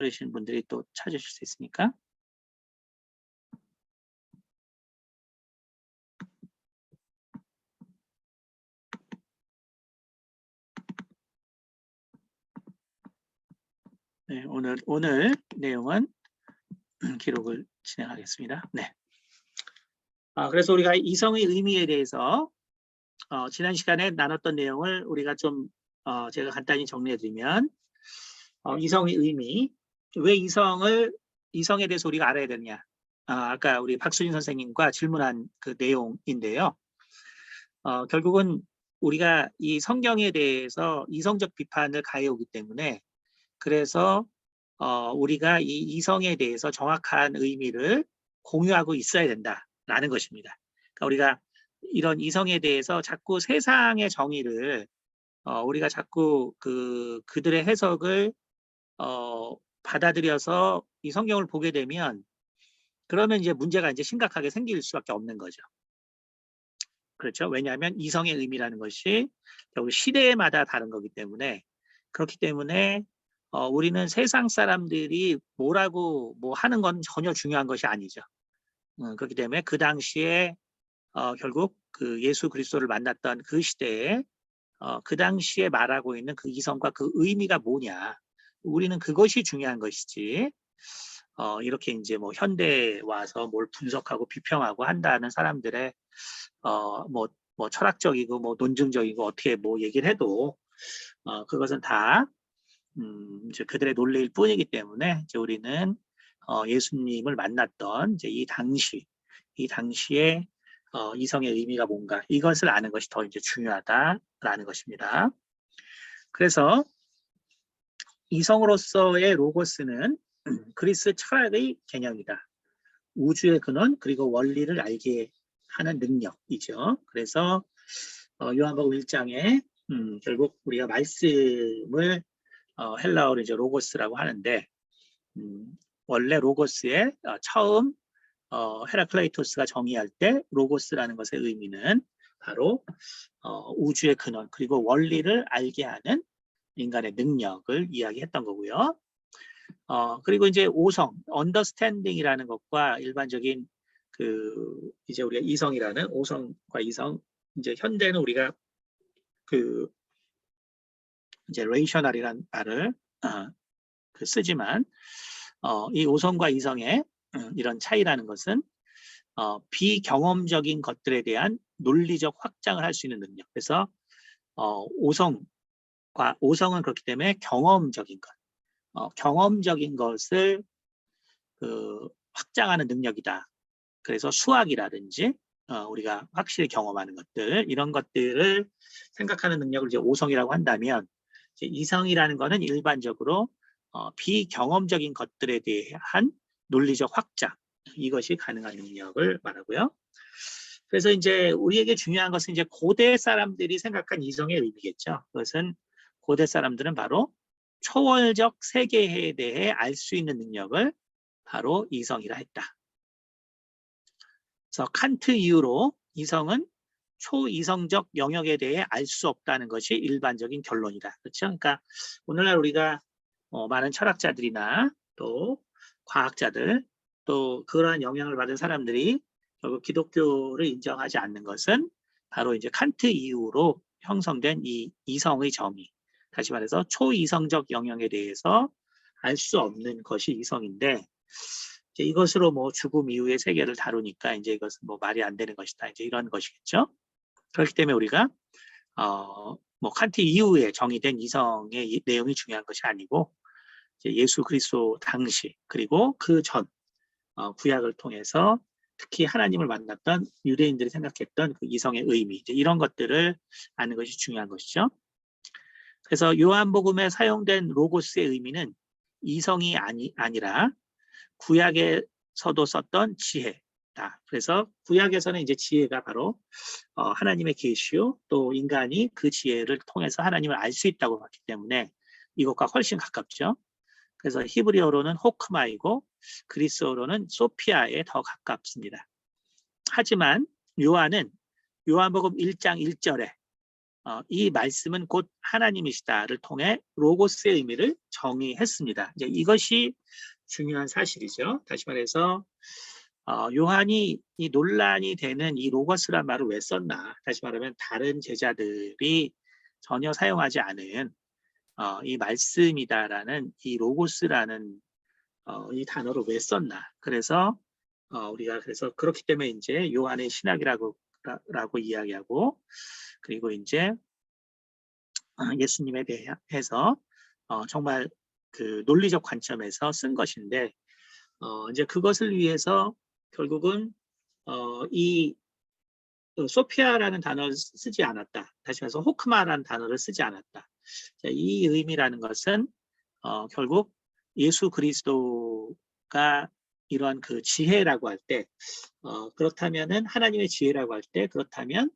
그러시는 분들이 또 찾으실 수 있으니까. 네, 오늘 내용은 기록을 진행하겠습니다. 네. 그래서 우리가 이성의 의미에 대해서 지난 시간에 나눴던 내용을 우리가 좀 제가 간단히 정리해드리면 이성의 의미, 왜 이성에 대해서 우리가 알아야 되느냐. 아까 우리 박수진 선생님과 질문한 그 내용인데요. 결국은 우리가 이 성경에 대해서 이성적 비판을 가해오기 때문에 그래서 우리가 이 이성에 대해서 정확한 의미를 공유하고 있어야 된다라는 것입니다. 그러니까 우리가 이런 이성에 대해서 자꾸 세상의 정의를 우리가 자꾸 그들의 해석을 받아들여서 이 성경을 보게 되면 그러면 이제 문제가 이제 심각하게 생길 수밖에 없는 거죠. 그렇죠? 왜냐하면 이성의 의미라는 것이 결국 시대마다 다른 거기 때문에 그렇기 때문에 우리는 세상 사람들이 뭐라고 뭐 하는 건 전혀 중요한 것이 아니죠. 그렇기 때문에 그 당시에 결국 그 예수 그리스도를 만났던 그 시대에 그 당시에 말하고 있는 그 이성과 그 의미가 뭐냐. 우리는 그것이 중요한 것이지. 이렇게 이제 뭐 현대에 와서 뭘 분석하고 비평하고 한다는 사람들의 뭐 철학적이고 뭐 논증적이고 어떻게 뭐 얘기를 해도 그것은 다 이제 그들의 논리일 뿐이기 때문에 이제 우리는 예수님을 만났던 이제 이 당시에 이성의 의미가 뭔가 이것을 아는 것이 더 이제 중요하다라는 것입니다. 그래서 이성으로서의 로고스는 그리스 철학의 개념이다. 우주의 근원 그리고 원리를 알게 하는 능력이죠. 그래서 요한복음 1장에 결국 우리가 말씀을 헬라어로 이제 로고스라고 하는데 원래 로고스의 처음 헤라클레이토스가 정의할 때 로고스라는 것의 의미는 바로 우주의 근원 그리고 원리를 알게 하는 인간의 능력을 이야기했던 거고요. 그리고 이제 오성, understanding이라는 것과 일반적인 이제 우리가 이성이라는 오성과 이성, 이제 현대는 우리가 이제 rational이라는 말을 쓰지만 이 오성과 이성의 이런 차이라는 것은 비경험적인 것들에 대한 논리적 확장을 할 수 있는 능력. 그래서 오성은 그렇기 때문에 경험적인 것, 경험적인 것을 확장하는 능력이다. 그래서 수학이라든지 우리가 확실히 경험하는 것들 이런 것들을 생각하는 능력을 이제 오성이라고 한다면 이제 이성이라는 것은 일반적으로 비경험적인 것들에 대한 논리적 확장 이것이 가능한 능력을 말하고요. 그래서 이제 우리에게 중요한 것은 이제 고대 사람들이 생각한 이성의 의미겠죠. 그것은 고대 사람들은 바로 초월적 세계에 대해 알 수 있는 능력을 바로 이성이라 했다. 그래서 칸트 이후로 이성은 초이성적 영역에 대해 알 수 없다는 것이 일반적인 결론이다. 그렇죠? 그러니까 오늘날 우리가 많은 철학자들이나 또 과학자들 또 그러한 영향을 받은 사람들이 결국 기독교를 인정하지 않는 것은 바로 이제 칸트 이후로 형성된 이 이성의 정의. 다시 말해서 초이성적 영역에 대해서 알 수 없는 것이 이성인데 이제 이것으로 뭐 죽음 이후의 세계를 다루니까 이제 이것은 뭐 말이 안 되는 것이다. 이제 이런 것이겠죠. 그렇기 때문에 우리가 뭐 칸트 이후에 정의된 이성의 내용이 중요한 것이 아니고 이제 예수 그리스도 당시 그리고 그 전 구약을 통해서 특히 하나님을 만났던 유대인들이 생각했던 그 이성의 의미 이제 이런 것들을 아는 것이 중요한 것이죠. 그래서 요한복음에 사용된 로고스의 의미는 이성이 아니라 구약에서도 썼던 지혜다. 그래서 구약에서는 이제 지혜가 바로 하나님의 계시요 또 인간이 그 지혜를 통해서 하나님을 알 수 있다고 봤기 때문에 이것과 훨씬 가깝죠. 그래서 히브리어로는 호크마이고 그리스어로는 소피아에 더 가깝습니다. 하지만 요한은 요한복음 1장 1절에 이 말씀은 곧 하나님이시다를 통해 로고스의 의미를 정의했습니다. 이제 이것이 중요한 사실이죠. 다시 말해서 요한이 이 논란이 되는 이 로고스란 말을 왜 썼나? 다시 말하면 다른 제자들이 전혀 사용하지 않은 이 말씀이다라는 이 로고스라는 이 단어를 왜 썼나? 그래서 우리가 그래서 그렇기 때문에 이제 요한의 신학이라고 이야기하고, 그리고 이제 예수님에 대해서 정말 그 논리적 관점에서 쓴 것인데, 이제 그것을 위해서 결국은 이 소피아라는 단어를 쓰지 않았다. 다시 말해서 호크마라는 단어를 쓰지 않았다. 자, 이 의미라는 것은 결국 예수 그리스도가 이런 그 지혜라고 할 때, 그렇다면은 하나님의 지혜라고 할 때, 그렇다면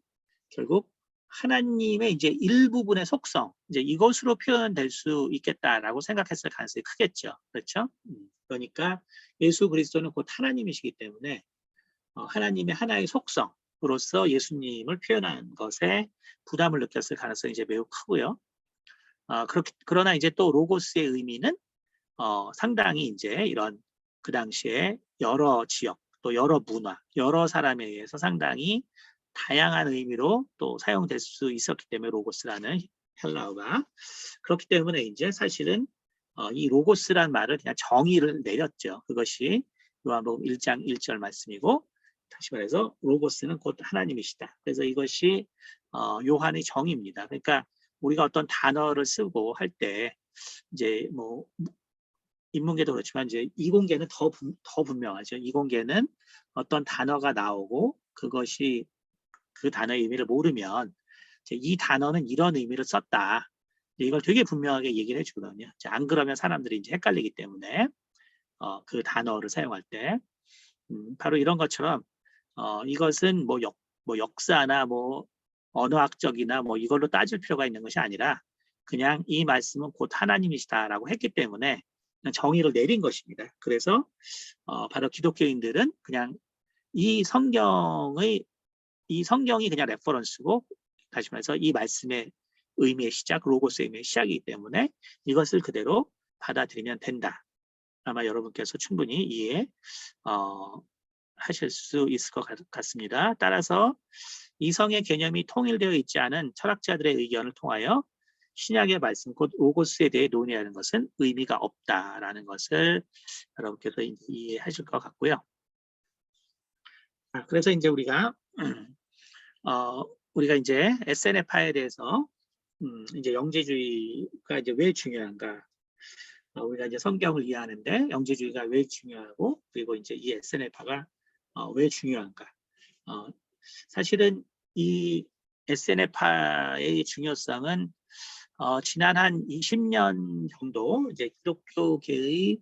결국 하나님의 이제 일부분의 속성, 이제 이것으로 표현될 수 있겠다라고 생각했을 가능성이 크겠죠. 그렇죠? 그러니까 예수 그리스도는 곧 하나님이시기 때문에 하나님의 하나의 속성으로서 예수님을 표현한 것에 부담을 느꼈을 가능성이 이제 매우 크고요. 그러나 이제 또 로고스의 의미는 상당히 이제 이런 그 당시에 여러 지역, 또 여러 문화, 여러 사람에 의해서 상당히 다양한 의미로 또 사용될 수 있었기 때문에 로고스라는 헬라어가, 그렇기 때문에 이제 사실은 이 로고스란 말을 그냥 정의를 내렸죠. 그것이 요한복음 1장 1절 말씀이고, 다시 말해서 로고스는 곧 하나님이시다. 그래서 이것이 요한의 정의입니다. 그러니까 우리가 어떤 단어를 쓰고 할 때 이제 뭐 인문계도 그렇지만 이제 이공계는 더 분명하죠. 이공계는 어떤 단어가 나오고 그것이 그 단어의 의미를 모르면 이제 이 단어는 이런 의미를 썼다. 이걸 되게 분명하게 얘기를 해주거든요. 안 그러면 사람들이 이제 헷갈리기 때문에 그 단어를 사용할 때 바로 이런 것처럼 이것은 뭐 역사나 뭐 언어학적이나 뭐 이걸로 따질 필요가 있는 것이 아니라 그냥 이 말씀은 곧 하나님이시다라고 했기 때문에 그냥 정의를 내린 것입니다. 그래서 바로 기독교인들은 그냥 이 성경이 그냥 레퍼런스고, 다시 말해서 이 말씀의 의미의 시작, 로고스의 의미의 시작이기 때문에 이것을 그대로 받아들이면 된다. 아마 여러분께서 충분히 이해 하실 수 있을 것 같습니다. 따라서 이성의 개념이 통일되어 있지 않은 철학자들의 의견을 통하여 신약의 말씀, 곧 로고스에 대해 논의하는 것은 의미가 없다라는 것을 여러분께서 이해하실 것 같고요. 그래서 이제 우리가 이제 SNF파에 대해서 이제 영재주의가 이제 왜 중요한가? 우리가 이제 성경을 이해하는데 영재주의가 왜 중요하고, 그리고 이제 이 SNF파가 왜 중요한가? 사실은 이 SNF파의 중요성은 지난 한 20년 정도 이제 기독교계의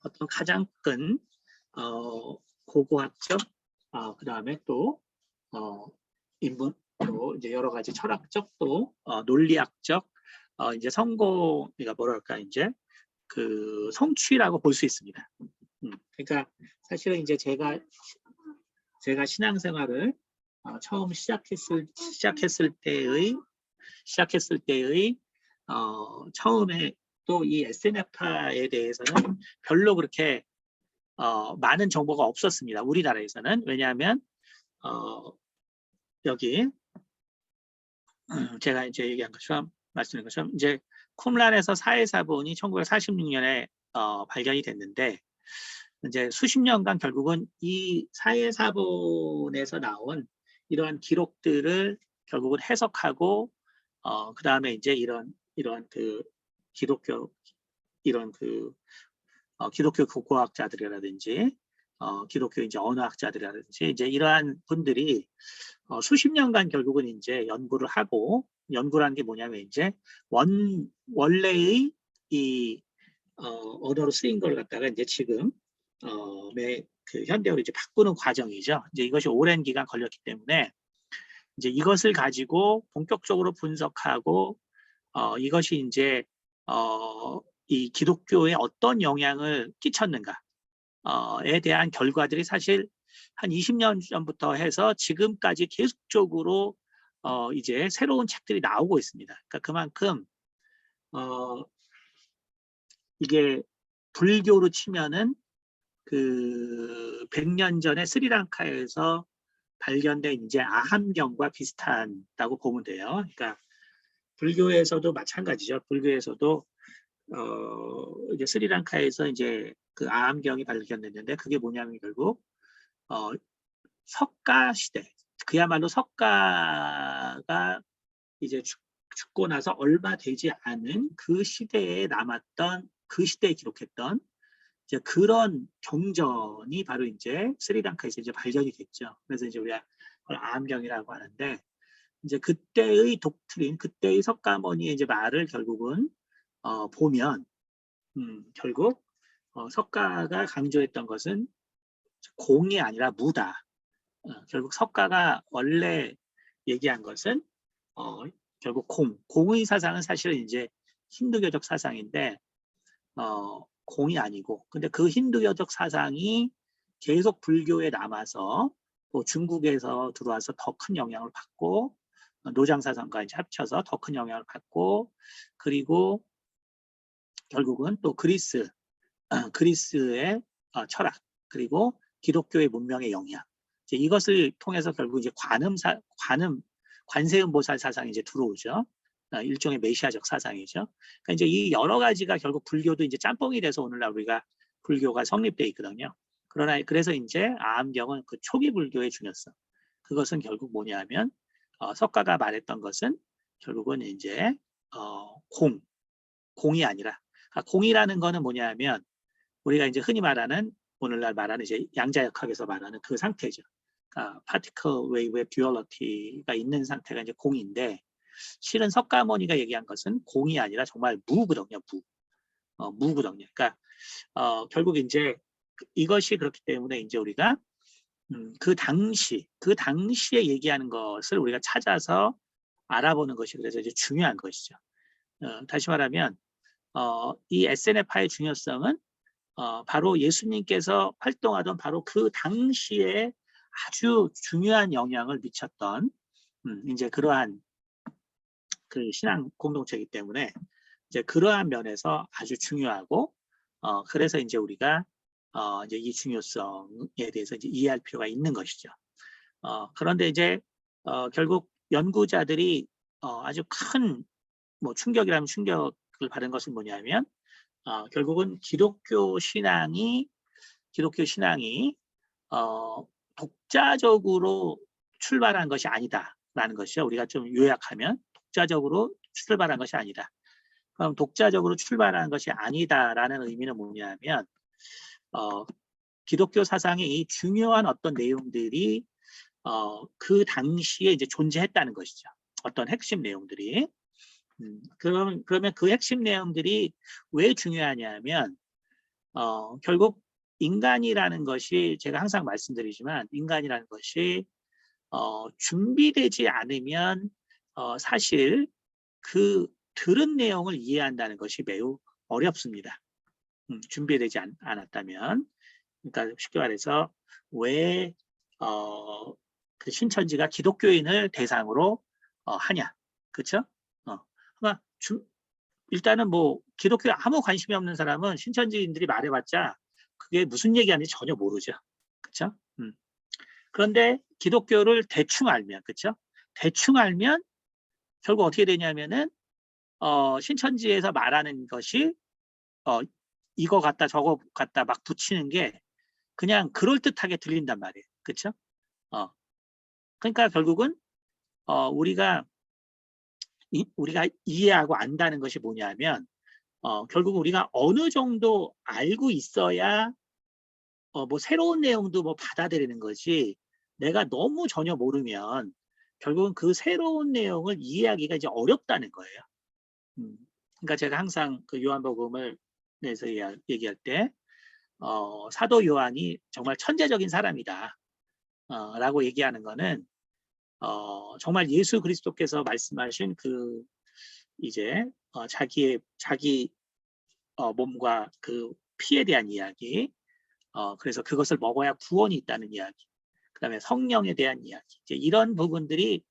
어떤 가장 큰 고고학적, 그 다음에 또 인문, 또 이제 여러 가지 철학적, 또 논리학적 이제 그러니까 뭐랄까 이제 그 성취라고 볼 수 있습니다. 그러니까 사실은 이제 제가 신앙생활을 처음 시작했을 때의 처음에 또 이 SNF파에 대해서는 별로 그렇게 많은 정보가 없었습니다. 우리나라에서는. 왜냐하면 여기 제가 이제 얘기한 것처럼 말씀드린 것처럼 이제 쿰란에서 사회사본이 1946년에 발견이 됐는데, 이제 수십 년간 결국은 이 사회사본에서 나온 이러한 기록들을 결국은 해석하고 그 다음에 이제 이런 그 기독교 기독교 고고학자들이라든지 기독교 이제 언어학자들이라든지 이제 이러한 분들이 수십 년간 결국은 이제 연구를 하고, 연구라는 게 뭐냐면 이제 원래의 이 언어로 쓰인 걸 갖다가 이제 지금 그 현대어로 이제 바꾸는 과정이죠. 이제 이것이 오랜 기간 걸렸기 때문에 이제 이것을 가지고 본격적으로 분석하고 이것이 이제 이 기독교에 어떤 영향을 끼쳤는가에 대한 결과들이 사실 한 20년 전부터 해서 지금까지 계속적으로 이제 새로운 책들이 나오고 있습니다. 그러니까 그만큼 이게 불교로 치면은 그 100년 전에 스리랑카에서 발견된 이제 아함경과 비슷하다고 보면 돼요. 그러니까 불교에서도 마찬가지죠. 불교에서도 이제 스리랑카에서 이제 그 아함경이 발견됐는데 그게 뭐냐면 결국 석가 시대, 그야말로 석가가 이제 죽고 나서 얼마 되지 않은 그 시대에 남았던, 그 시대에 기록했던 이제 그런 경전이 바로 이제 스리랑카에서 이제 발견이 됐죠. 그래서 이제 우리가 그걸 아함경이라고 하는데, 이제 그때의 독트린, 그때의 석가모니의 이제 말을 결국은 보면 결국 석가가 강조했던 것은 공이 아니라 무다. 결국 석가가 원래 얘기한 것은 결국 공의 사상은 사실은 이제 힌두교적 사상인데 공이 아니고, 근데 그 힌두교적 사상이 계속 불교에 남아서 또 중국에서 들어와서 더 큰 영향을 받고, 노장 사상과 이제 합쳐서 더 큰 영향을 받고, 그리고 결국은 또 그리스의 철학, 그리고 기독교의 문명의 영향, 이제 이것을 통해서 결국 이제 관세음보살 사상이 이제 들어오죠. 일종의 메시아적 사상이죠. 그러니까 이제 이 여러 가지가 결국 불교도 이제 짬뽕이 돼서 오늘날 우리가 불교가 성립돼 있거든요. 그러나 그래서 이제 아함경은 그 초기 불교의 중요성, 그것은 결국 뭐냐면 석가가 말했던 것은 결국은 이제 공이 아니라, 공이라는 거는 뭐냐면 우리가 이제 흔히 말하는, 오늘날 말하는 이제 양자역학에서 말하는 그 상태죠. 파티클 웨이브의 듀얼리티가 있는 상태가 이제 공인데, 실은 석가모니가 얘기한 것은 공이 아니라 정말 무거든요. 무거든요. 그러니까 결국 이제 이것이 그렇기 때문에 이제 우리가 그 당시에 얘기하는 것을 우리가 찾아서 알아보는 것이 그래서 이제 중요한 것이죠. 다시 말하면 이 SNF파의 중요성은 바로 예수님께서 활동하던 바로 그 당시에 아주 중요한 영향을 미쳤던 이제 그러한 그 신앙 공동체이기 때문에 이제 그러한 면에서 아주 중요하고, 그래서 이제 우리가 이제 이 중요성에 대해서 이제 이해할 필요가 있는 것이죠. 그런데 이제 결국 연구자들이 아주 큰 뭐 충격이라면 충격을 받은 것은 뭐냐면 결국은 기독교 신앙이 독자적으로 출발한 것이 아니다라는 것이죠. 우리가 좀 요약하면 독자적으로 출발한 것이 아니다. 그럼 독자적으로 출발한 것이 아니다라는 의미는 뭐냐면 기독교 사상의 이 중요한 어떤 내용들이 그 당시에 이제 존재했다는 것이죠. 어떤 핵심 내용들이. 그러면 그 핵심 내용들이 왜 중요하냐면 결국 인간이라는 것이, 제가 항상 말씀드리지만 인간이라는 것이 준비되지 않으면 사실 그 들은 내용을 이해한다는 것이 매우 어렵습니다. 준비되지 않았다면. 그러니까 쉽게 말해서 왜 그 신천지가 기독교인을 대상으로 하냐, 그렇죠? 그러니까 일단은 뭐 기독교에 아무 관심이 없는 사람은 신천지인들이 말해봤자 그게 무슨 얘기하는지 전혀 모르죠, 그렇죠? 그런데 기독교를 대충 알면, 그렇죠? 대충 알면 결국 어떻게 되냐면은 신천지에서 말하는 것이 이거 같다 저거 같다 막 붙이는 게 그냥 그럴듯하게 들린단 말이에요, 그렇죠? 그러니까 결국은 우리가 이해하고 안다는 것이 뭐냐면 결국 우리가 어느 정도 알고 있어야 뭐 새로운 내용도 뭐 받아들이는 것이, 내가 너무 전혀 모르면 결국은 그 새로운 내용을 이해하기가 이제 어렵다는 거예요. 그러니까 제가 항상 그 요한복음을 내서 얘기할 때 사도 요한이 정말 천재적인 사람이다 라고 얘기하는 거는 정말 예수 그리스도께서 말씀하신 그 이제 자기 몸과 그 피에 대한 이야기, 그래서 그것을 먹어야 구원이 있다는 이야기, 그 다음에 성령에 대한 이야기, 이제 이런 부분들이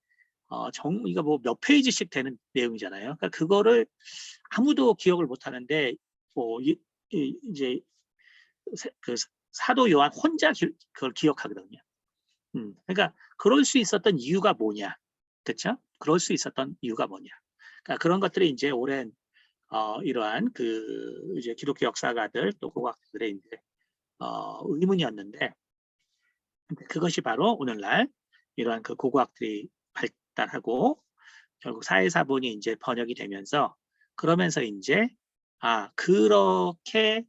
이거 뭐 몇 페이지씩 되는 내용이잖아요. 그러니까 그거를 아무도 기억을 못 하는데 이제 그 사도 요한 혼자 그걸 기억하거든요. 그러니까 그럴 수 있었던 이유가 뭐냐, 그렇죠? 그럴 수 있었던 이유가 뭐냐. 그러니까 그런 것들이 이제 오랜 이러한 그 이제 기독교 역사가들 또 고고학들의 이제 의문이었는데, 그것이 바로 오늘날 이러한 그 고고학들이 발달하고 결국 사회사본이 이제 번역이 되면서 그러면서 이제 그렇게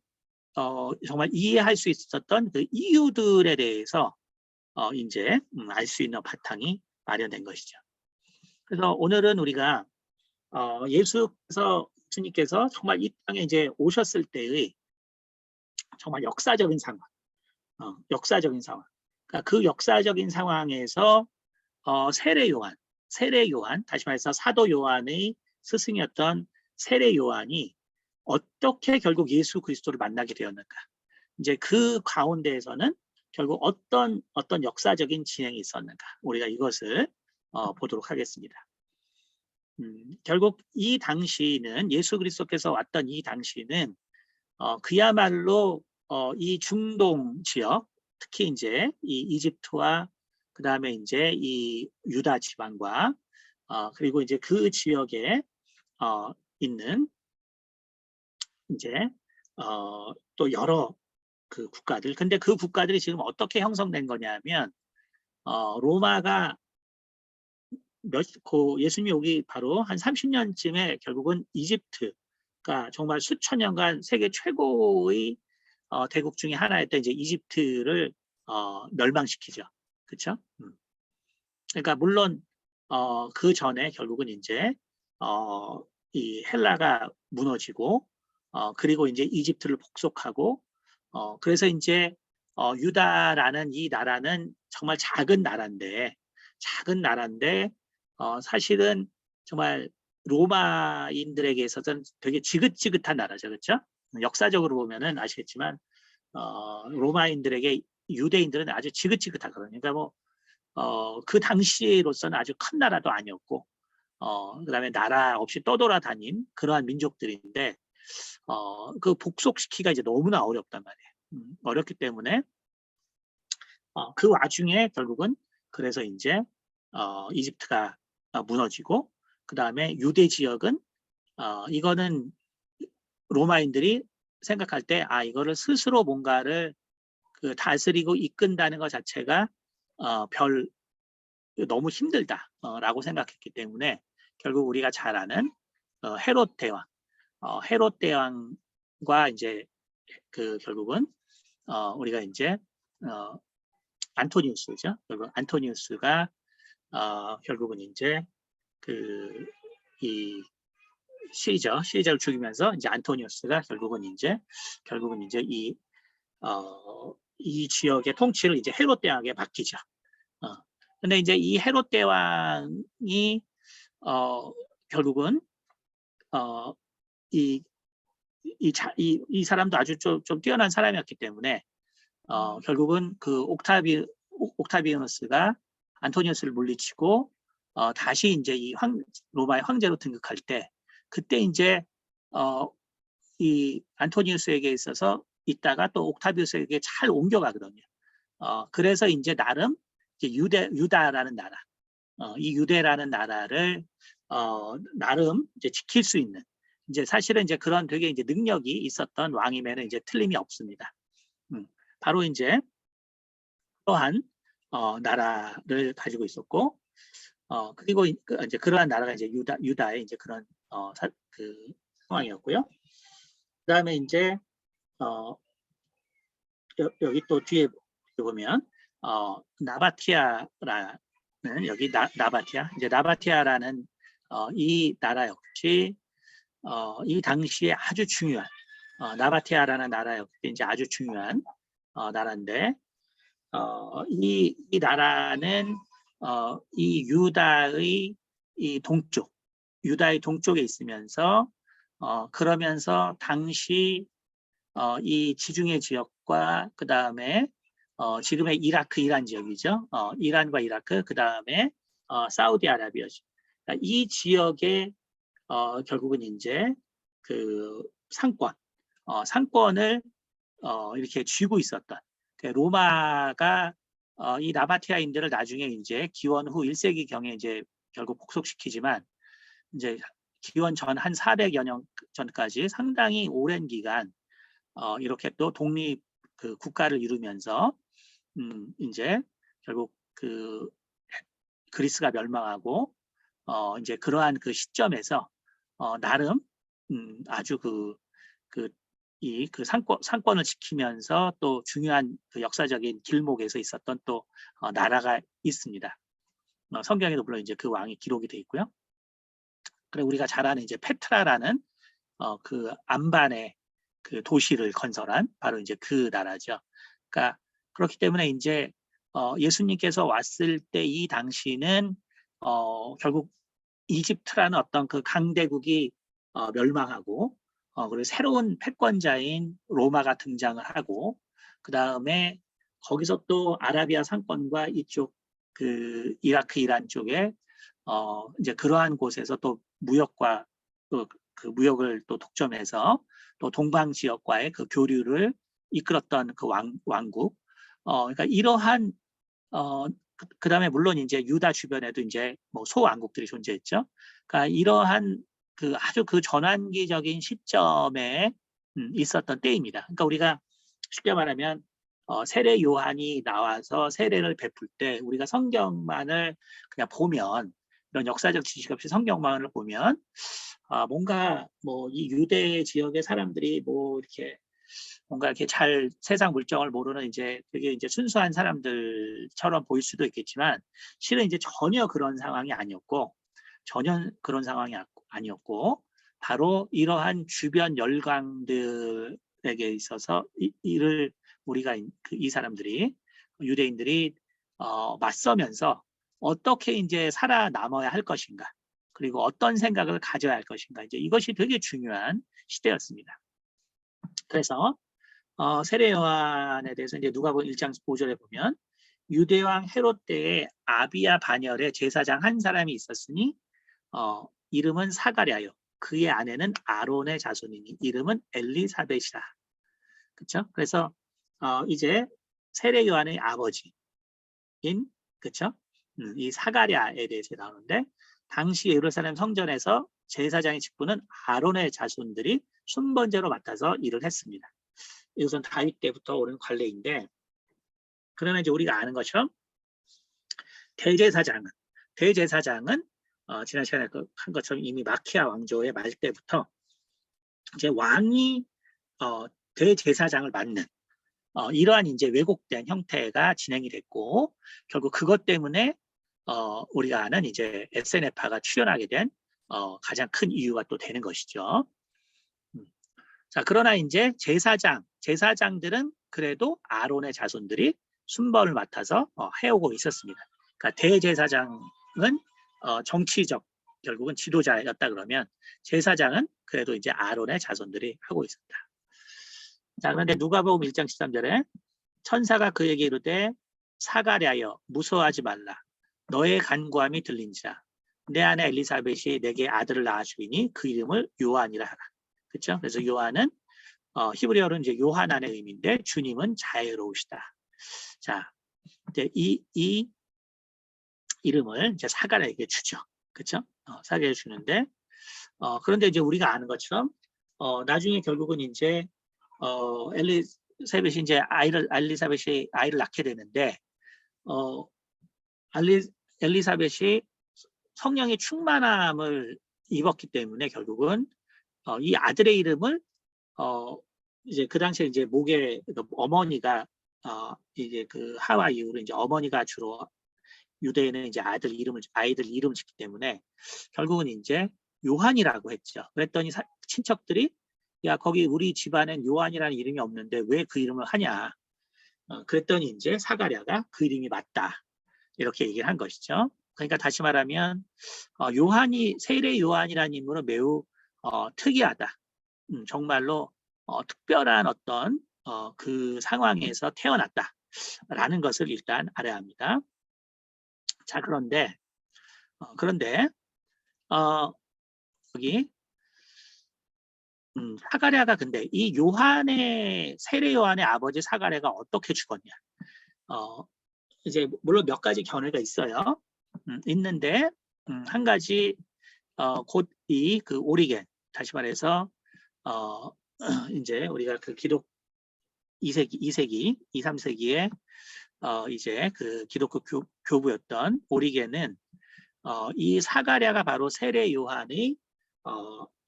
정말 이해할 수 있었던 그 이유들에 대해서 이제 알 수 있는 바탕이 마련된 것이죠. 그래서 오늘은 우리가 예수님께서 정말 이 땅에 이제 오셨을 때의 정말 역사적인 상황, 역사적인 상황. 그러니까 그 역사적인 상황에서 세례 요한, 다시 말해서 사도 요한의 스승이었던 세례 요한이 어떻게 결국 예수 그리스도를 만나게 되었는가. 이제 그 가운데에서는 결국 어떤 역사적인 진행이 있었는가. 우리가 이것을 보도록 하겠습니다. 결국 이 당시는 예수 그리스도께서 왔던 이 당시는 그야말로 이 중동 지역, 특히 이제 이 이집트와 그 다음에 이제 이 유다 지방과 그리고 이제 그 지역에 있는 이제 또 여러 그 국가들. 근데 그 국가들이 지금 어떻게 형성된 거냐면 로마가 예수님이 오기 바로 한 30년쯤에 결국은 이집트가 정말 수천 년간 세계 최고의 대국 중에 하나였던 이제 이집트를 멸망시키죠. 그렇죠? 그러니까 물론 그 전에 결국은 이제 이 헬라가 무너지고 그리고 이제 이집트를 복속하고 그래서 이제 유다라는 이 나라는 정말 작은 나라인데 사실은 정말 로마인들에게 있어서는 되게 지긋지긋한 나라죠. 그렇죠? 역사적으로 보면은 아시겠지만 로마인들에게 유대인들은 아주 지긋지긋하거든요. 그러니까 뭐 그 당시로서는 아주 큰 나라도 아니었고 그다음에 나라 없이 떠돌아다닌 그러한 민족들인데 그 복속시키기가 이제 너무나 어렵단 말이에요. 어렵기 때문에 그 와중에 결국은 그래서 이제 이집트가 무너지고 그 다음에 유대 지역은 이거는 로마인들이 생각할 때 이거를 스스로 뭔가를 그 다스리고 이끈다는 것 자체가 너무 힘들다라고 생각했기 때문에 결국 우리가 잘 아는 헤롯 대왕과 이제 그 결국은 우리가 이제 안토니우스죠. 결국 안토니우스가 결국은 이제 그 이 시저를 죽이면서 이제 안토니우스가 결국은 이제 이 지역의 통치를 이제 헤롯 대왕에게 맡기죠. 근데 이제 이 헤롯 대왕이 결국은 이 사람도 아주 좀 뛰어난 사람이었기 때문에 결국은 그 옥타비아누스가 안토니우스를 물리치고 다시 이제 이 로마의 황제로 등극할 때 그때 이제 이 안토니우스에게 있어서 있다가 또 옥타비우스에게 잘 옮겨가거든요. 그래서 이제 나름 이제 유다라는 나라, 이 유대라는 나라를 나름 이제 지킬 수 있는 이제 사실은 이제 그런 되게 이제 능력이 있었던 왕임에는 이제 틀림이 없습니다. 바로 이제 또한 나라를 가지고 있었고 그리고 이제 그러한 나라가 이제 유다의 이제 그런 그 상황이었고요. 그다음에 이제 여기 또 뒤에 보면 나바티아라는 여기 나바티아 이제 나바티아라는 이 나라 역시 이 당시에 아주 중요한 나바티아라는 나라 역시 이제 아주 중요한 나라인데 이 나라는 이 유다의 동쪽에 있으면서 그러면서 당시 이 지중해 지역과 그 다음에 지금의 이란 지역이죠. 이란과 이라크 그 다음에 사우디아라비아죠. 그러니까 이 지역에 결국은 이제 그 상권을 이렇게 쥐고 있었던 로마가 이 나바티아인들을 나중에 이제 기원 후 1세기 경에 이제 결국 복속시키지만 이제 기원 전 한 400여 년 전까지 상당히 오랜 기간 이렇게 또 독립 그 국가를 이루면서 이제 결국 그 그리스가 멸망하고 이제 그러한 그 시점에서 나름 아주 그 상권을 지키면서 또 중요한 그 역사적인 길목에서 있었던 또 나라가 있습니다. 성경에도 물론 이제 그 왕이 기록이 돼 있고요. 그리고 우리가 잘 아는 이제 페트라라는 그 안반의 그 도시를 건설한 바로 이제 그 나라죠. 그러니까 그렇기 때문에 이제 예수님께서 왔을 때 이 당시는 결국 이집트라는 어떤 그 강대국이 멸망하고 그리고 새로운 패권자인 로마가 등장을 하고 그 다음에 거기서 또 아라비아 상권과 이쪽 그 이라크 이란 쪽에 이제 그러한 곳에서 또 무역과 또 그 무역을 또 독점해서 또 동방 지역과의 그 교류를 이끌었던 그 왕국 그러니까 이러한 그다음에 물론 이제 유다 주변에도 이제 뭐 소왕국들이 존재했죠. 그러니까 이러한 그 아주 그 전환기적인 시점에 있었던 때입니다. 그러니까 우리가 쉽게 말하면 세례 요한이 나와서 세례를 베풀 때 우리가 성경만을 그냥 보면 이런 역사적 지식 없이 성경만을 보면 뭔가 뭐 이 유대 지역의 사람들이 뭐 이렇게 뭔가 이렇게 잘 세상 물정을 모르는 이제 되게 이제 순수한 사람들처럼 보일 수도 있겠지만 실은 이제 전혀 그런 상황이 아니었고 아니었고 바로 이러한 주변 열강들에게 있어서 이를 우리가 이 사람들이 유대인들이 맞서면서 어떻게 이제 살아남아야 할 것인가 그리고 어떤 생각을 가져야 할 것인가 이제 이것이 되게 중요한 시대였습니다. 그래서 세례 요한에 대해서 이제 누가복음 1장 5절에 보면 유대왕 헤롯 때에 아비야 반열에 제사장 한 사람이 있었으니 이름은 사가랴요. 그의 아내는 아론의 자손이니 이름은 엘리사벳이라. 그렇죠? 그래서 이제 세례 요한의 아버지인 그렇죠? 이 사가랴에 대해서 나오는데 당시 예루살렘 성전에서 제사장의 직분은 아론의 자손들이 순번제로 맡아서 일을 했습니다. 이것은 다윗 때부터 오는 관례인데 그러나 이제 우리가 아는 것처럼 대제사장은 지난 시간에 한 것처럼 이미 마키아 왕조의 말 때부터 이제 왕이 대제사장을 맡는 이러한 이제 왜곡된 형태가 진행이 됐고 결국 그것 때문에 우리가 아는 이제 SNF파가 출현하게 된 가장 큰 이유가 또 되는 것이죠. 자, 그러나 이제 제사장들은 그래도 아론의 자손들이 순번을 맡아서 해오고 있었습니다. 그러니까 대제사장은 정치적 결국은 지도자였다 그러면 제사장은 그래도 이제 아론의 자손들이 하고 있었다. 자, 그런데 누가복음 1장 13절에 천사가 그에게 이르되 사가랴여 무서워하지 말라. 너의 간구함이 들린지라. 내 아내 엘리사벳이 내게 아들을 낳아주리니 그 이름을 요한이라 하라. 그렇죠? 그래서 요한은 히브리어로는 이제 요하난의 의미인데 주님은 자애로우시다. 자, 이 이름을 이제 사가랴에게 주죠. 그렇죠? 사가랴에게 주는데 그런데 이제 우리가 아는 것처럼 나중에 결국은 이제 엘리사벳이 이제 엘리사벳이 아이를 낳게 되는데 엘리사벳이 성령의 충만함을 입었기 때문에 결국은 이 아들의 이름을 이제 그 당시에 이제 목에 어머니가 이제 그 하와 이후로 이제 어머니가 주로 유대인은 이제 아이들 이름을 짓기 때문에 결국은 이제 요한이라고 했죠. 그랬더니 친척들이 야 거기 우리 집안엔 요한이라는 이름이 없는데 왜 그 이름을 하냐. 그랬더니 이제 사가랴가 그 이름이 맞다. 이렇게 얘기를 한 것이죠. 그러니까 다시 말하면 세례 요한이라는 인물은 매우 특이하다. 정말로 특별한 어떤 그 상황에서 태어났다라는 것을 일단 알아야 합니다. 자, 그런데 그런데 여기 사가랴가 근데 이 요한의 세례 요한의 아버지 사가랴가 어떻게 죽었냐? 이제 물론 몇 가지 견해가 있어요. 있는데 한 가지 곧 이 그 오리겐 다시 말해서 이제 우리가 그 기독 2세기, 2, 3세기에 이제 그 기독교 교부였던 오리겐은 이 사가랴가 바로 세례 요한의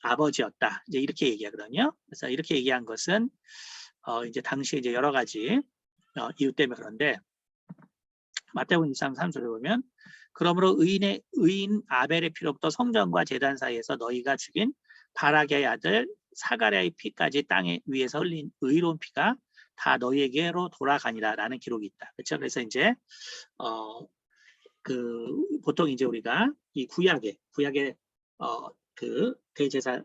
아버지였다. 이제 이렇게 얘기하거든요. 그래서 이렇게 얘기한 것은 이제 당시에 이제 여러 가지 이유 때문에 그런데 마태복음 23절에 보면 그러므로 의인 아벨의 피로부터 성전과 제단 사이에서 너희가 죽인 바라게의 아들 사가랴의 피까지 땅에 위에서 흘린 의로운 피가 다 너희에게로 돌아가니라라는 기록이 있다. 그렇죠? 그래서 이제 보통 이제 우리가 이 구약의 그 대제사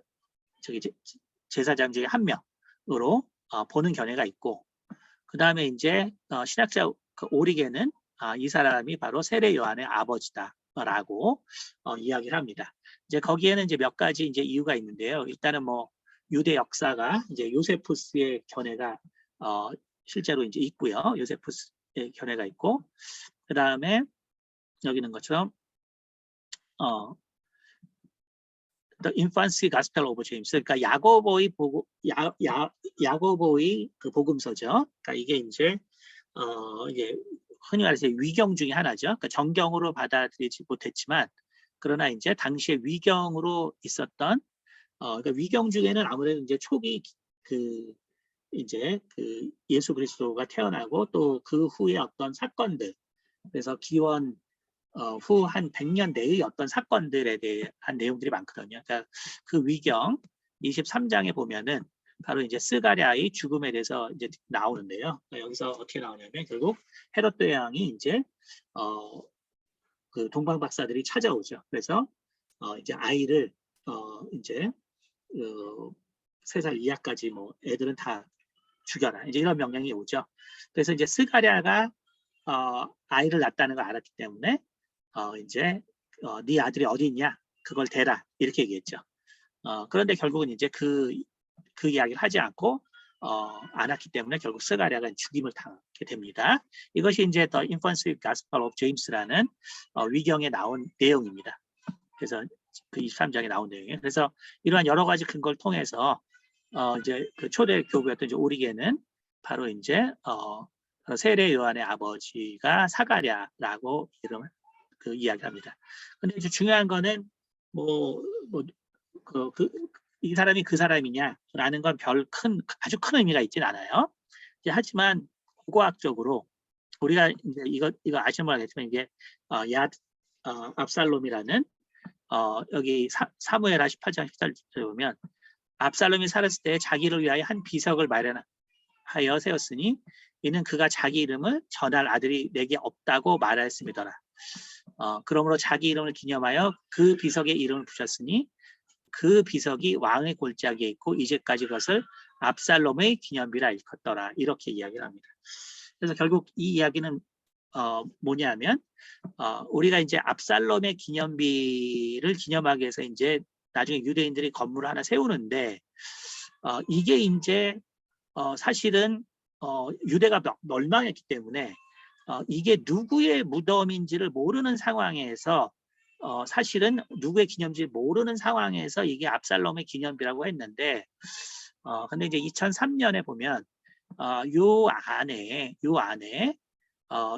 제사장 중에 한 명으로 보는 견해가 있고, 그 다음에 이제 신학자 그 오리겐은 이 사람이 바로 세례 요한의 아버지다라고 이야기를 합니다. 이제 거기에는 이제 몇 가지 이제 이유가 있는데요. 일단은 뭐 유대 역사가 이제 요세푸스의 견해가 실제로 이제 있고요. 요세푸스의 견해가 있고, 그 다음에 여기 있는 것처럼 The Infancy Gospel of James, 그러니까 야고보의 야고보의 그 복음서죠. 그러니까 이게 이제 이게 흔히 말해서 위경 중에 하나죠. 그러니까 정경으로 받아들이지 못했지만 그러나 이제 당시에 위경으로 있었던 그러니까 위경 중에는 아무래도 이제 초기 그 이제 그 예수 그리스도가 태어나고 또 그 후에 어떤 사건들, 그래서 기원 후 한 100년 내의 어떤 사건들에 대한 내용들이 많거든요. 그러니까 그 위경 23장에 보면은 바로 이제 스가랴의 죽음에 대해서 이제 나오는데요. 그러니까 여기서 어떻게 나오냐면 결국 헤롯 대왕이 이제 그 동방 박사들이 찾아오죠. 그래서 이제 아이를 이제 3살 이하까지 뭐 애들은 다 죽여라. 이제 이런 명령이 오죠. 그래서 이제 스가랴가 아이를 낳았다는 걸 알았기 때문에 이제 네 아들이 어디 있냐? 그걸 대라. 이렇게 얘기했죠. 그런데 결국은 이제 그 이야기를 하지 않고 안 했기 때문에 결국 스가랴가 죽임을 당하게 됩니다. 이것이 이제 The Infancy Gospel of James라는 위경에 나온 내용입니다. 그래서 그 23장에 나온 내용이에요. 그래서 이러한 여러 가지 근거를 통해서 이제 그 초대 교부였던 이제 오리겐은 바로 이제 세례 요한의 아버지가 사가랴라고 이름을 그 이야기합니다. 근데 이제 중요한 거는 이 사람이 그 사람이냐라는 건 아주 큰 의미가 있진 않아요. 이제 하지만 고고학적으로 우리가 이제 이거 아시는 분 알겠지만 이게 압살롬이라는 여기 사무엘하 18장 14절에 보면 압살롬이 살았을 때 자기를 위하여 한 비석을 마련하여 세웠으니 이는 그가 자기 이름을 전할 아들이 내게 없다고 말하였음이더라. 그러므로 자기 이름을 기념하여 그 비석의 이름을 붙였으니 그 비석이 왕의 골짜기에 있고 이제까지 그것을 압살롬의 기념비라 일컫더라. 이렇게 이야기를 합니다. 그래서 결국 이 이야기는 뭐냐면 우리가 이제 압살롬의 기념비를 기념하기 위해서 이제 나중에 유대인들이 건물을 하나 세우는데 이게 이제 사실은 유대가 멸망했기 때문에 이게 누구의 무덤인지를 모르는 상황에서 사실은 누구의 기념인지 모르는 상황에서 이게 압살롬의 기념비라고 했는데 근데 이제 2003년에 보면 요 안에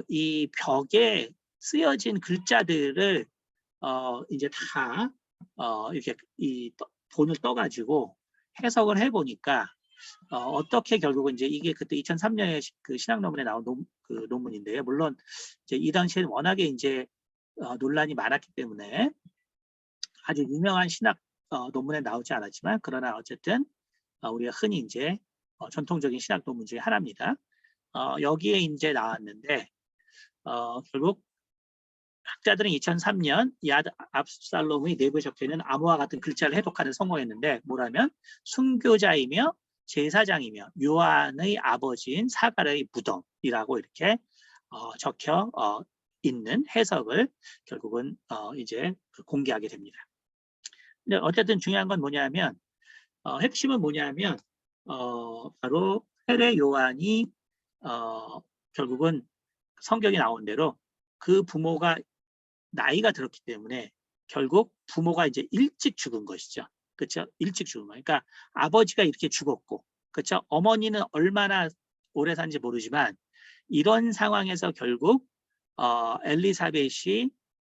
이 벽에 쓰여진 글자들을 이제 다 이렇게 이 본을 떠가지고 해석을 해보니까 어떻게 결국은 이제 이게 그때 2003년에 그 신학 논문에 나온 그 논문인데요. 물론 이제 이 당시에는 워낙에 이제 논란이 많았기 때문에 아주 유명한 신학 논문에 나오지 않았지만 그러나 어쨌든 우리가 흔히 이제 전통적인 신학 논문 중에 하나입니다. 여기에 이제 나왔는데 결국 학자들은 2003년 압살롬의 내부에 적혀있는 암호와 같은 글자를 해독하는 성공했는데 뭐라면 순교자이며 제사장이며 요한의 아버지인 사가랴의 무덤이라고 이렇게 적혀 있는 해석을 결국은 이제 공개하게 됩니다. 근데 어쨌든 중요한 건 뭐냐면 핵심은 뭐냐면 바로 세례 요한이 결국은 성경에 나온 대로 그 부모가 나이가 들었기 때문에 결국 부모가 이제 일찍 죽은 것이죠. 그렇죠? 일찍 죽은 거. 그러니까 아버지가 이렇게 죽었고, 그렇죠? 어머니는 얼마나 오래 산지 모르지만 이런 상황에서 결국 엘리사벳이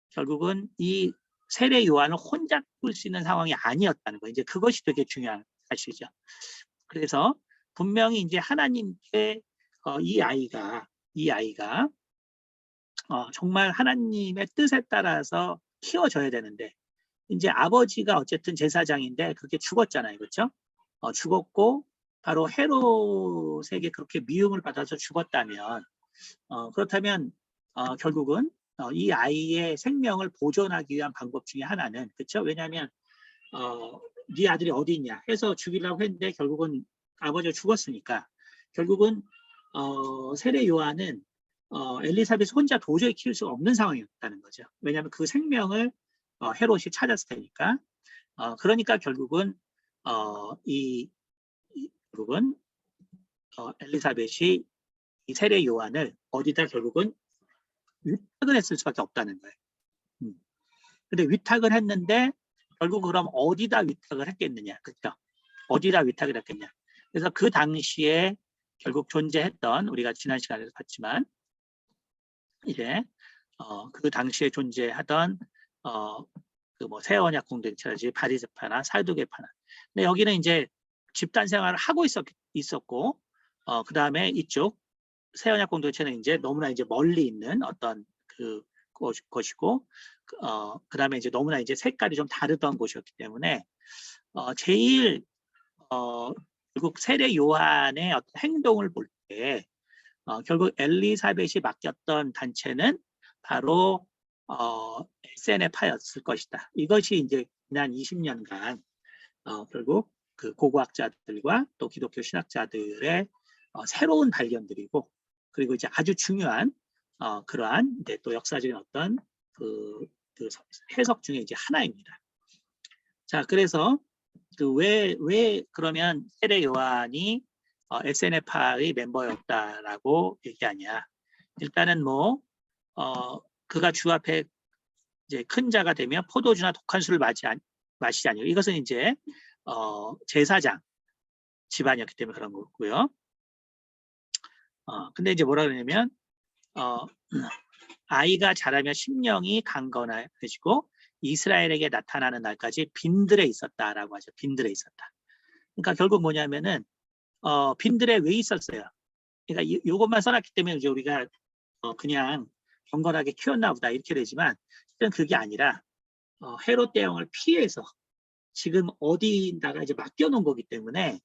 결국은 이 세례 요한을 혼자 볼 수 있는 상황이 아니었다는 거예요. 이제 그것이 되게 중요한 사실이죠. 그래서 분명히 이제 하나님께 이 아이가 정말 하나님의 뜻에 따라서 키워져야 되는데 이제 아버지가 어쨌든 제사장인데 그렇게 죽었잖아요. 그렇죠? 죽었고 바로 헤롯에게 그렇게 미움을 받아서 죽었다면 그렇다면 결국은 이 아이의 생명을 보존하기 위한 방법 중에 하나는 그렇죠? 왜냐하면 네 아들이 어디 있냐 해서 죽이려고 했는데 결국은 아버지가 죽었으니까 결국은 세례 요한은 엘리사벳 혼자 도저히 키울 수 없는 상황이었다는 거죠. 왜냐하면 그 생명을 헤롯이 찾았을 테니까. 그러니까 결국은 결국은 엘리사벳이 이 세례 요한을 어디다 결국은 위탁을 했을 수밖에 없다는 거예요. 근데 위탁을 했는데 결국 그럼 어디다 위탁을 했겠느냐, 그렇죠? 어디다 위탁을 했겠냐. 그래서 그 당시에 결국 존재했던 우리가 지난 시간에도 봤지만 이제 그 당시에 존재하던 그 뭐 새 언약 공동체라든지 바리새파나 사두개파나. 근데 여기는 이제 집단 생활을 하고 있었고 그 다음에 이쪽 새 언약 공동체는 이제 너무나 이제 멀리 있는 어떤 그 것이고 그 다음에 이제 너무나 이제 색깔이 좀 다르던 곳이었기 때문에 제일 결국 세례 요한의 어떤 행동을 볼 때 결국 엘리사벳이 맡겼던 단체는 바로 SNF파였을 것이다. 이것이 이제 지난 20년간 결국 그 고고학자들과 또 기독교 신학자들의 새로운 발견들이고 그리고 이제 아주 중요한 그러한 이제 또 역사적인 어떤 그 해석 중에 이제 하나입니다. 자, 그래서 왜 그러면 세례 요한이 SNF파의 멤버였다라고 얘기하냐? 일단은 뭐 그가 주 앞에 이제 큰 자가 되면 포도주나 독한 술을 마시지 아니요. 이것은 이제 제사장 집안이었기 때문에 그런 거고요. 근데 이제 뭐라 그러냐면 아이가 자라면 심령이 강건해지고 이스라엘에게 나타나는 날까지 빈들에 있었다라고 하죠. 빈들에 있었다. 그러니까 결국 뭐냐면은 빈들에 왜 있었어요? 그러니까 이것만 써놨기 때문에 이제 우리가 그냥 경건하게 키웠나 보다 이렇게 되지만 실은 그게 아니라 헤롯 대왕을 피해서 지금 어디다가 이제 맡겨놓은 거기 때문에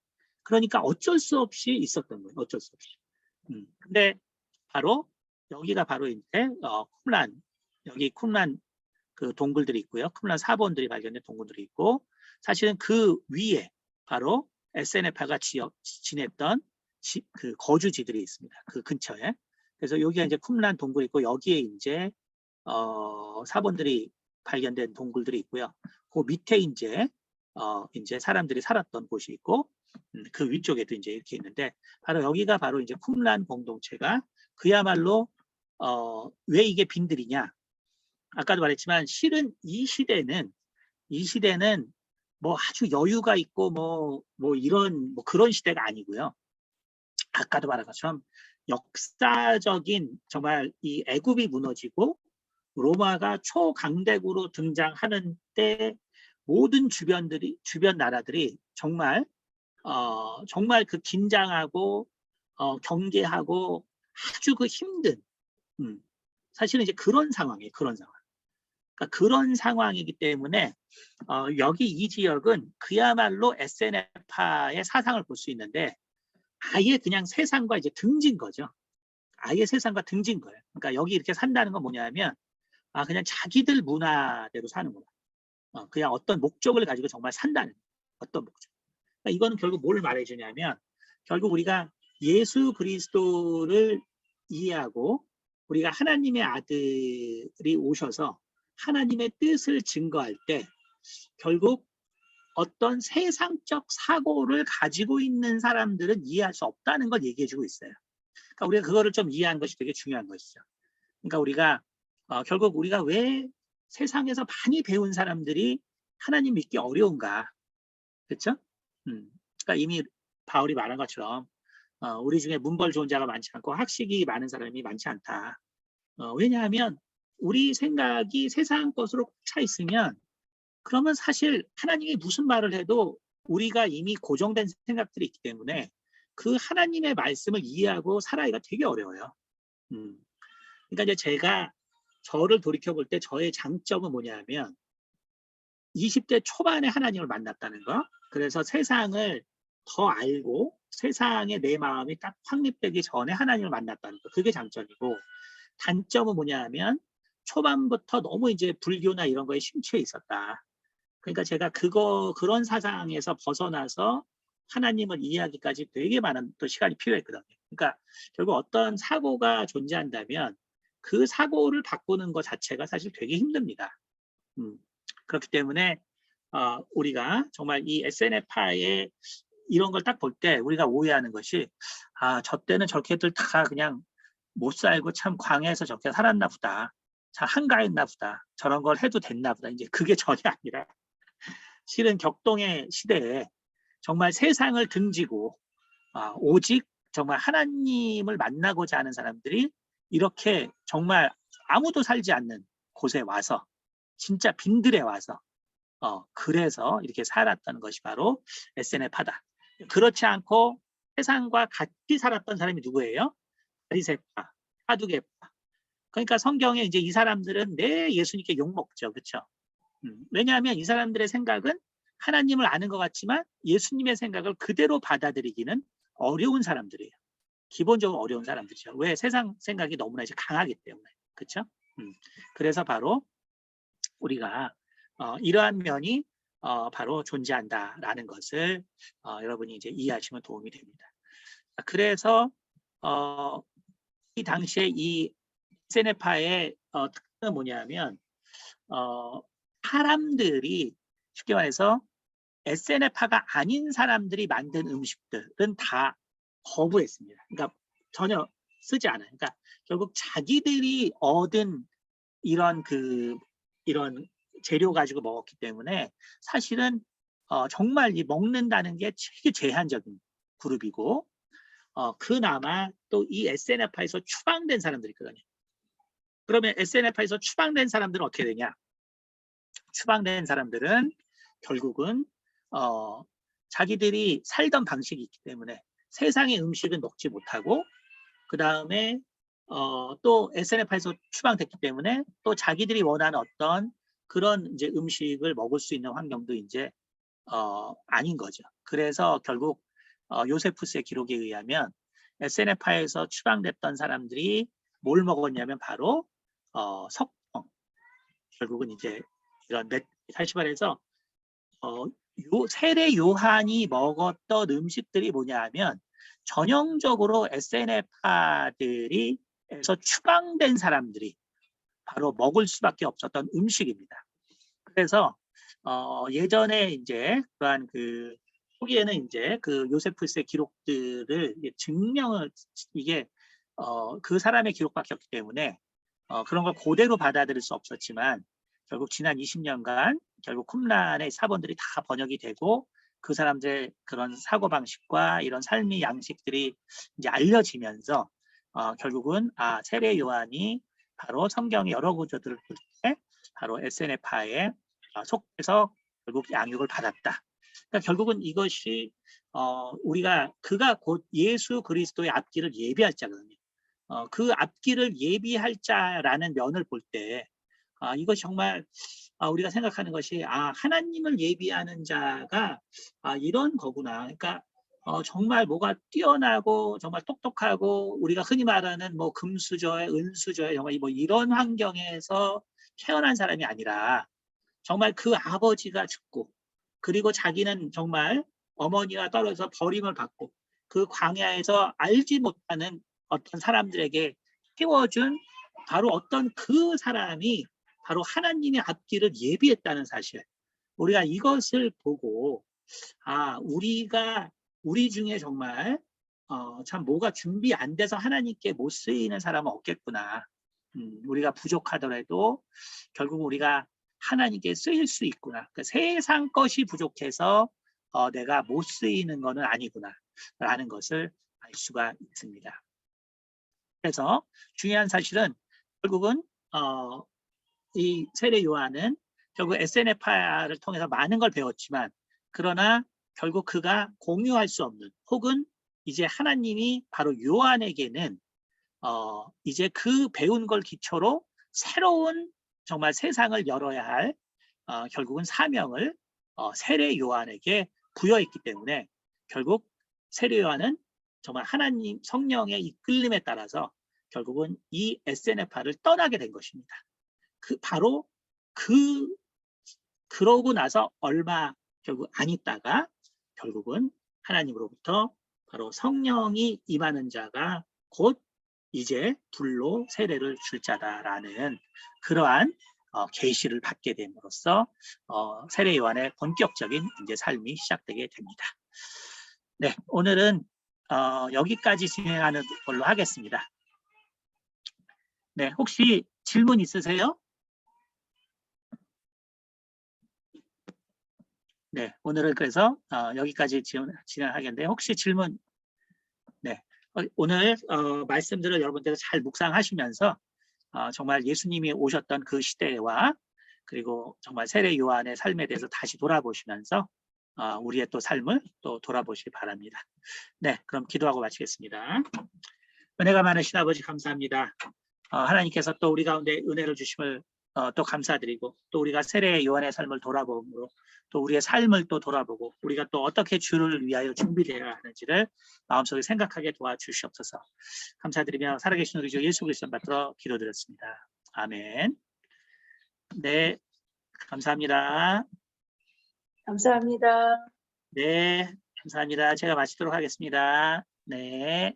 그러니까 어쩔 수 없이 있었던 거예요. 어쩔 수 없이. 근데 바로 여기가 바로 이제 쿰란 여기 쿰란 그 동굴들이 있고요. 쿰란 사본들이 발견된 동굴들이 있고 사실은 그 위에 바로 SNF파가 지냈던 그 거주지들이 있습니다. 그 근처에. 그래서 여기가 이제 쿰란 동굴이 있고 여기에 이제 사본들이 발견된 동굴들이 있고요. 그 밑에 이제 사람들이 살았던 곳이 있고 그 위쪽에도 이제 이렇게 있는데 바로 여기가 바로 이제 쿰란 공동체가 그야말로 왜 이게 빈들이냐? 아까도 말했지만 실은 이 시대는 뭐 아주 여유가 있고 뭐 이런 뭐 그런 시대가 아니고요. 아까도 말한 것처럼 역사적인 정말 이 애굽이 무너지고 로마가 초강대국으로 등장하는 때 모든 주변 나라들이 정말 정말 그 긴장하고 경계하고 아주 그 힘든 사실은 이제 그런 상황이에요. 그런 상황. 그러니까 그런 상황이기 때문에 여기 이 지역은 그야말로 SNF파의 사상을 볼 수 있는데 아예 그냥 세상과 이제 등진 거죠. 아예 세상과 등진 거예요. 그러니까 여기 이렇게 산다는 건 뭐냐면 그냥 자기들 문화대로 사는구나. 그냥 어떤 목적을 가지고 정말 산다는 거예요. 어떤 목적. 그러니까 이거는 결국 뭘 말해주냐면 결국 우리가 예수 그리스도를 이해하고 우리가 하나님의 아들이 오셔서 하나님의 뜻을 증거할 때 결국 어떤 세상적 사고를 가지고 있는 사람들은 이해할 수 없다는 걸 얘기해주고 있어요. 그러니까 우리가 그거를 좀 이해하는 것이 되게 중요한 것이죠. 그러니까 우리가 결국 우리가 왜 세상에서 많이 배운 사람들이 하나님 믿기 어려운가, 그렇죠? 그러니까 이미 바울이 말한 것처럼 우리 중에 문벌 좋은 자가 많지 않고 학식이 많은 사람이 많지 않다. 왜냐하면 우리 생각이 세상 것으로 꽉 차 있으면 그러면 사실 하나님이 무슨 말을 해도 우리가 이미 고정된 생각들이 있기 때문에 그 하나님의 말씀을 이해하고 살아가기가 되게 어려워요. 그러니까 이제 제가 저를 돌이켜 볼 때 저의 장점은 뭐냐면 20대 초반에 하나님을 만났다는 거. 그래서 세상을 더 알고 세상에 내 마음이 딱 확립되기 전에 하나님을 만났다는 거. 그게 장점이고 단점은 뭐냐면 초반부터 너무 이제 불교나 이런 거에 심취해 있었다. 그러니까 제가 그런 사상에서 벗어나서 하나님을 이해하기까지 되게 많은 또 시간이 필요했거든요. 그러니까 결국 어떤 사고가 존재한다면 그 사고를 바꾸는 것 자체가 사실 되게 힘듭니다. 그렇기 때문에 우리가 정말 이 SNF파의 이런 걸 딱 볼 때 우리가 오해하는 것이 저 때는 저렇게들 다 그냥 못 살고 참 광야에서 저렇게 살았나 보다. 참 한가했나 보다. 저런 걸 해도 됐나 보다. 이제 그게 전혀 아니라 실은 격동의 시대에 정말 세상을 등지고 오직 정말 하나님을 만나고자 하는 사람들이 이렇게 정말 아무도 살지 않는 곳에 와서 진짜 빈들에 와서 그래서 이렇게 살았다는 것이 바로 SNF파다. 그렇지 않고 세상과 같이 살았던 사람이 누구예요? 바리새파, 사두개파. 그러니까 성경에 이제 이 사람들은 내 예수님께 욕먹죠. 그렇죠? 왜냐하면 이 사람들의 생각은 하나님을 아는 것 같지만 예수님의 생각을 그대로 받아들이기는 어려운 사람들이에요. 기본적으로 어려운 사람들이죠. 왜? 세상 생각이 너무나 이제 강하기 때문에. 그렇죠? 그래서 바로 우리가 이러한 면이 바로 존재한다라는 것을 여러분이 이제 이해하시면 도움이 됩니다. 그래서 이 당시에 이 세네파의 특징은 뭐냐면 사람들이 쉽게 말해서 SNF파가 아닌 사람들이 만든 음식들은 다 거부했습니다. 그러니까 전혀 쓰지 않아요. 그러니까 결국 자기들이 얻은 이런 재료 가지고 먹었기 때문에 사실은 정말 이 먹는다는 게 되게 제한적인 그룹이고 그나마 또 이 SNF파에서 추방된 사람들이 있거든요. 그러면 SNF파에서 추방된 사람들은 어떻게 되냐? 추방된 사람들은 결국은 자기들이 살던 방식이 있기 때문에 세상의 음식은 먹지 못하고 그 다음에 또 SNF에서 추방됐기 때문에 또 자기들이 원하는 어떤 그런 이제 음식을 먹을 수 있는 환경도 이제 아닌 거죠. 그래서 결국 요세푸스의 기록에 의하면 SNF에서 추방됐던 사람들이 뭘 먹었냐면 바로 석청, 결국은 이제 이런 다시 말해서 세례 요한이 먹었던 음식들이 뭐냐 하면 전형적으로 SNF파들이 에서 추방된 사람들이 바로 먹을 수밖에 없었던 음식입니다. 그래서 예전에 이제 그러한 그 초기에는 이제 그 요세푸스의 기록들을 증명을 이게 그 사람의 기록밖에 없기 때문에 그런 걸 그대로 받아들일 수 없었지만 결국 지난 20년간 결국 쿰란의 사본들이 다 번역이 되고 그 사람들의 그런 사고방식과 이런 삶의 양식들이 이제 알려지면서 결국은 세례 요한이 바로 성경의 여러 구조들을 볼 때 바로 SNF파에 속해서 결국 양육을 받았다. 그러니까 결국은 이것이 그가 곧 예수 그리스도의 앞길을 예비할 자거든요. 그 앞길을 예비할 자라는 면을 볼 때 이것이 정말 우리가 생각하는 것이 하나님을 예비하는 자가 이런 거구나. 그러니까 정말 뭐가 뛰어나고 정말 똑똑하고 우리가 흔히 말하는 뭐 금수저에 은수저에 정말 뭐 이런 환경에서 태어난 사람이 아니라 정말 그 아버지가 죽고 그리고 자기는 정말 어머니와 떨어져 버림을 받고 그 광야에서 알지 못하는 어떤 사람들에게 키워준 바로 어떤 그 사람이 바로 하나님의 앞길을 예비했다는 사실. 우리가 이것을 보고 우리 중에 정말 참 뭐가 준비 안 돼서 하나님께 못 쓰이는 사람은 없겠구나. 우리가 부족하더라도 결국 우리가 하나님께 쓰일 수 있구나. 그러니까 세상 것이 부족해서 내가 못 쓰이는 것은 아니구나 라는 것을 알 수가 있습니다. 그래서 중요한 사실은 결국은 이 세례 요한은 결국 SNFR을 통해서 많은 걸 배웠지만 그러나 결국 그가 공유할 수 없는 혹은 이제 하나님이 바로 요한에게는 이제 그 배운 걸 기초로 새로운 정말 세상을 열어야 할 결국은 사명을 세례 요한에게 부여했기 때문에 결국 세례 요한은 정말 하나님 성령의 이끌림에 따라서 결국은 이 SNFR을 떠나게 된 것입니다. 그러고 나서 얼마 결국 안 있다가 결국은 하나님으로부터 바로 성령이 임하는 자가 곧 이제 불로 세례를 줄 자다라는 그러한 계시를 받게 됨으로써 세례 요한의 본격적인 이제 삶이 시작되게 됩니다. 네, 오늘은 여기까지 진행하는 걸로 하겠습니다. 네, 혹시 질문 있으세요? 네, 오늘은 그래서 여기까지 진행하겠는데 혹시 질문? 네, 오늘 말씀들을 여러분들 잘 묵상하시면서 정말 예수님이 오셨던 그 시대와 그리고 정말 세례 요한의 삶에 대해서 다시 돌아보시면서 우리의 또 삶을 또 돌아보시기 바랍니다. 네, 그럼 기도하고 마치겠습니다. 은혜가 많으신 아버지 감사합니다. 하나님께서 또 우리 가운데 은혜를 주심을 또 감사드리고 또 우리가 세례 요한의 삶을 돌아보므로 또 우리의 삶을 또 돌아보고 우리가 또 어떻게 주를 위하여 준비되어야 하는지를 마음속에 생각하게 도와주시옵소서. 감사드리며 살아계신 우리 주 예수 그리스도 받들어 기도드렸습니다. 아멘. 네, 감사합니다. 감사합니다. 네, 감사합니다. 제가 마치도록 하겠습니다. 네.